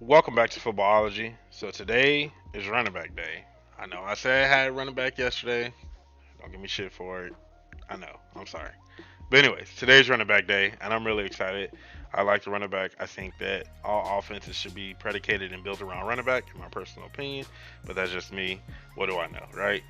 Welcome back to Footballology. So today is running back day. I know I said I had running back yesterday. Don't give me shit for it. I know. I'm sorry. But anyways, today's running back day, and I'm really excited. I like the running back. I think that all offenses should be predicated and built around running back, in my personal opinion. But that's just me. What do I know, right?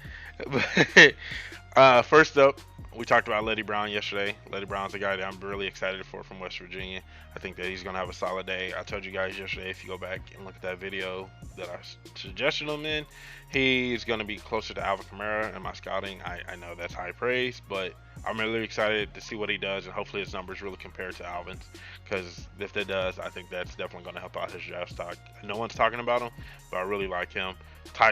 First up, we talked about Letty Brown yesterday. Letty Brown's a guy that I'm really excited for from West Virginia. I think that he's going to have a solid day. I told you guys yesterday, if you go back and look at that video that I suggested him in, he's going to be closer to Alvin Kamara in my scouting. I know that's high praise, but I'm really excited to see what he does, and hopefully his numbers really compare to Alvin's. Because if it does, I think that's definitely going to help out his draft stock. No one's talking about him, but I really like him.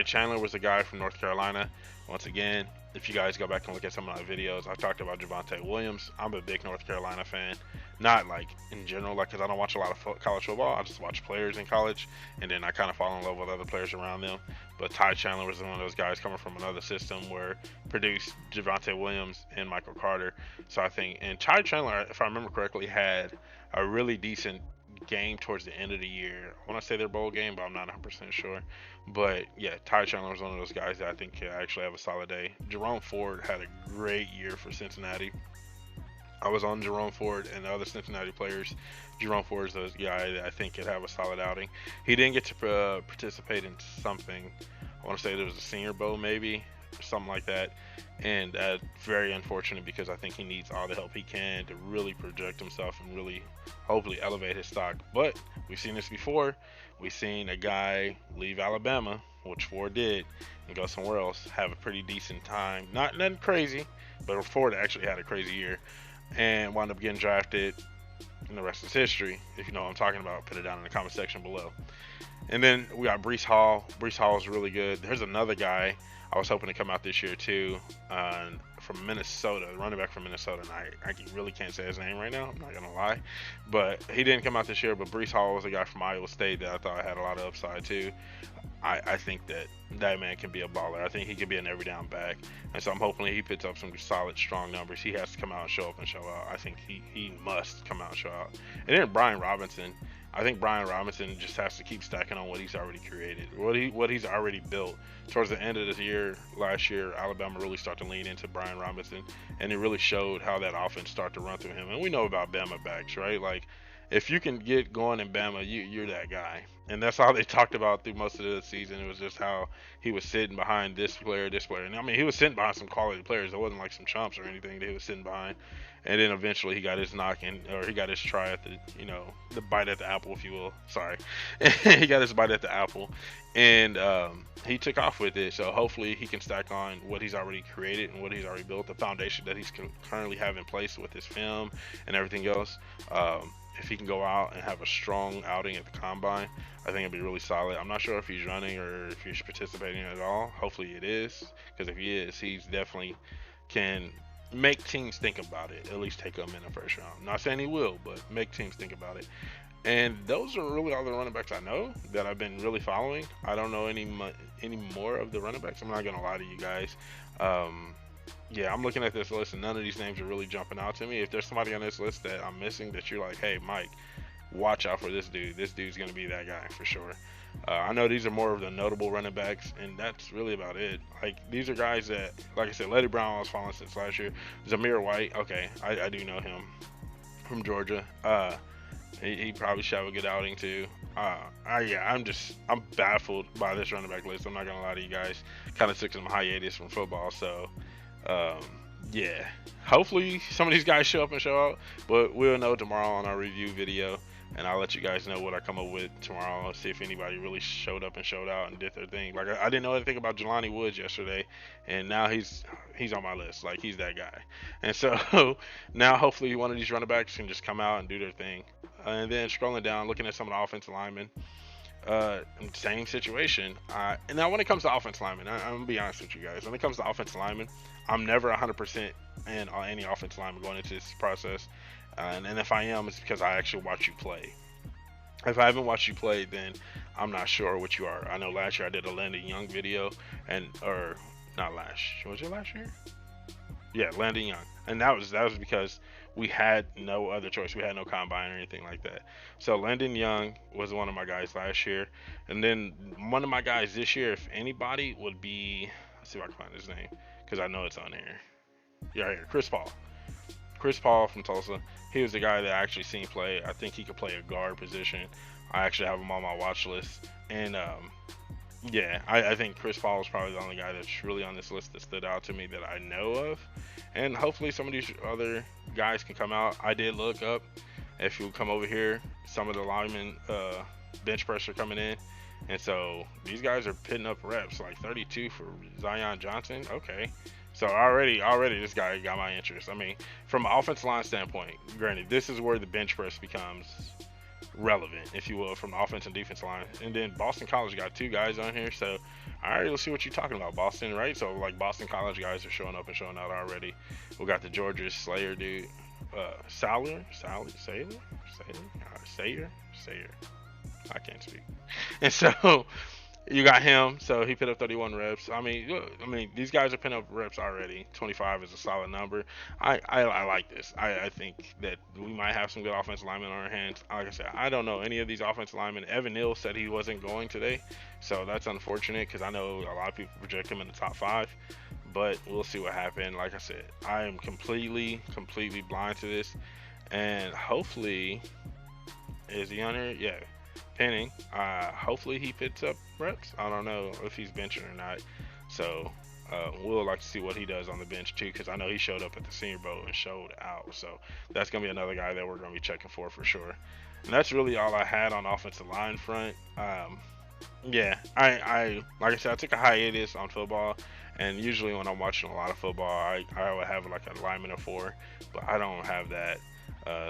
Chandler was a guy from North Carolina. Once again, if you guys go back and look at some of my videos, I've talked about Javonte Williams. I'm a big North Carolina fan. Not like in general, like, because I don't watch a lot of college football. I just watch players in college, and then I kind of fall in love with other players around them. But Chandler was one of those guys coming from another system where produced Javonte Williams and Michael Carter. So I think, and Chandler, if I remember correctly, had a really decent game towards the end of the year. I want to say their bowl game, but I'm not 100% sure. But yeah, Chandler was one of those guys that I think can actually have a solid day. Jerome Ford had a great year for Cincinnati. I was on Jerome Ford and the other Cincinnati players. Jerome Ford is a guy that I think could have a solid outing. He didn't get to participate in something. I want to say there was a Senior Bowl, maybe, or something like that. And very unfortunate because I think he needs all the help he can to really project himself and really hopefully elevate his stock. But we've seen this before. We've seen a guy leave Alabama, which Ford did, and go somewhere else, have a pretty decent time. Not nothing crazy, but Ford actually had a crazy year and wound up getting drafted, and the rest is history. If you know what I'm talking about, put it down in the comment section below. And then we got Brees Hall. Brees Hall is really good. There's another guy I was hoping to come out this year too, from Minnesota, running back from Minnesota. And I really can't say his name right now. I'm not gonna lie, but he didn't come out this year. But Brees Hall was a guy from Iowa State that I thought had a lot of upside too. I think that man can be a baller. I think he can be an every down back, and so I'm hoping he puts up some solid, strong numbers. He has to come out and show up and show out. I think he must come out and show out. And then Brian Robinson. I think Brian Robinson just has to keep stacking on what he's already created, what he's already built. Towards the end of the year, last year, Alabama really started to lean into Brian Robinson, and it really showed how that offense started to run through him. And we know about Bama backs, right? Like, if you can get going in Bama, you're that guy. And that's all they talked about through most of the season. It was just how he was sitting behind this player, this player. And I mean, he was sitting behind some quality players. It wasn't like some chumps or anything that he was sitting behind. And then eventually he got his knock in, or he got his try at the bite at the apple, if you will. Sorry. He got his bite at the apple. And he took off with it. So hopefully he can stack on what he's already created and what he's already built, the foundation that he's currently have in place with his film and everything else. If he can go out and have a strong outing at the combine, I think it'd be really solid. I'm not sure if he's running or if he's participating at all. Hopefully it is, because if he is, he's definitely can make teams think about it. At least take him in the first round. I'm not saying he will, but make teams think about it. And those are really all the running backs I know that I've been really following. I don't know any more of the running backs. I'm not gonna lie to you guys. Yeah, I'm looking at this list and none of these names are really jumping out to me. If there's somebody on this list that I'm missing that you're like, hey, Mike, watch out for this dude. This dude's going to be that guy for sure. I know these are more of the notable running backs, and that's really about it. Like, these are guys that, like I said, Letty Brown I was following since last year. Zamir White, okay, I do know him from Georgia. He probably should have a good outing too. I'm baffled by this running back list. I'm not gonna lie to you guys. Kind of took some hiatus from football, so um, yeah. Hopefully some of these guys show up and show out, but we'll know tomorrow on our review video, and I'll let you guys know what I come up with tomorrow. See if anybody really showed up and showed out and did their thing. Like, I didn't know anything about Jelani Woods yesterday, and now he's on my list. Like, he's that guy. And so now hopefully one of these running backs can just come out and do their thing. And then scrolling down, looking at some of the offensive linemen, same situation. And now when it comes to offensive linemen, I'm gonna be honest with you guys. When it comes to offensive linemen, I'm never 100% in on any offensive lineman going into this process. And if I am, it's because I actually watch you play. If I haven't watched you play, then I'm not sure what you are. I know last year I did a Landon Young video, or not last. Was it last year? Yeah, Landon Young, and that was because we had no other choice. We had no combine or anything like that. So Landon Young was one of my guys last year, and then one of my guys this year, if anybody, would be, let's see if I can find his name because I know it's on here. Yeah, right here, Chris Paul. Chris Paul from Tulsa. He was the guy that I actually seen play. I think he could play a guard position. I actually have him on my watch list, and yeah, I think Chris Paul is probably the only guy that's really on this list that stood out to me that I know of. And hopefully some of these other guys can come out. I did look up, if you come over here, some of the linemen bench press are coming in. And so these guys are pitting up reps, like 32 for Zion Johnson. Okay. So already this guy got my interest. I mean, from an offensive line standpoint, granted, this is where the bench press becomes relevant, if you will, from the offense and defense line. And then Boston College got 2 guys on here, so all right, let's see what you're talking about, Boston, right? So like Boston College guys are showing up and showing out already. We got the Georgia Slayer dude, Sayer. I can't speak. And so you got him, so he put up 31 reps. I mean, these guys are putting up reps already. 25 is a solid number. I like this. I think that we might have some good offensive linemen on our hands. Like I said, I don't know any of these offensive linemen. Evan Neal said he wasn't going today, so that's unfortunate because I know a lot of people project him in the top 5. But we'll see what happens. Like I said, I am completely blind to this, and hopefully, is he on here? Yeah. Penning, hopefully he picks up reps. I don't know if he's benching or not, so we'll like to see what he does on the bench too, because I know he showed up at the Senior Bowl and showed out, so that's gonna be another guy that we're gonna be checking for sure. And that's really all I had on offensive line front. Yeah, I like I said, I took a hiatus on football, and usually when I'm watching a lot of football, I would have like a lineman or 4, but I don't have that.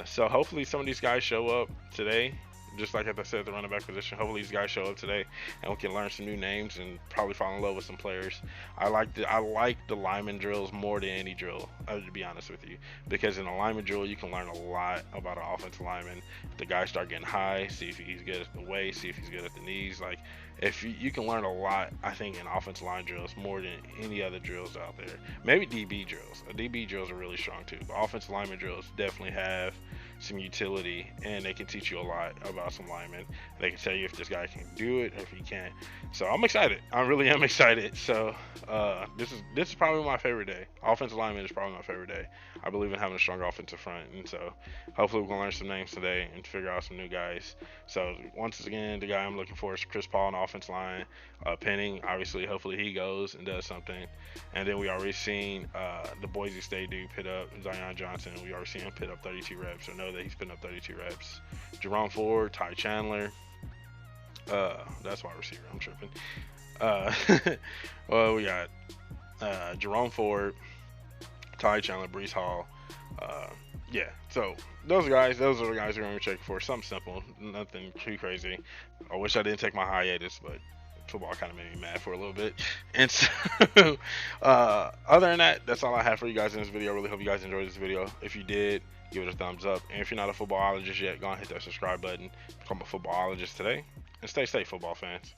So hopefully some of these guys show up today. Just like I said, the running back position. Hopefully these guys show up today, and we can learn some new names and probably fall in love with some players. I like the lineman drills more than any drill, to be honest with you, because in a lineman drill you can learn a lot about an offensive lineman. If the guys start getting high, see if he's good at the waist, see if he's good at the knees. Like, if you can learn a lot, I think, in offensive line drills more than any other drills out there. Maybe DB drills. DB drills are really strong too, but offensive lineman drills definitely have some utility, and they can teach you a lot about some linemen. They can tell you if this guy can do it or if he can't. So I'm excited. I really am excited. So this is probably my favorite day. Offensive lineman is probably my favorite day. I believe in having a strong offensive front, and so hopefully we're gonna learn some names today and figure out some new guys. So once again, the guy I'm looking for is Chris Paul on the offensive line. Penning, obviously, hopefully he goes and does something. And then we already seen the Boise State dude put up Zion Johnson. We already seen him put up 32 reps, or know that he's putting up 32 reps. Jerome Ford, Ty Chandler. That's wide receiver. I'm tripping. Well, we got Jerome Ford, Ty Chandler, Brees Hall. Yeah, so those are the guys we're going to check for. Something simple, nothing too crazy. I wish I didn't take my hiatus, but football kind of made me mad for a little bit. And so, other than that, that's all I have for you guys in this video. I really hope you guys enjoyed this video. If you did, give it a thumbs up. And if you're not a footballologist yet, go and hit that subscribe button. Become a footballologist today. And stay safe, football fans.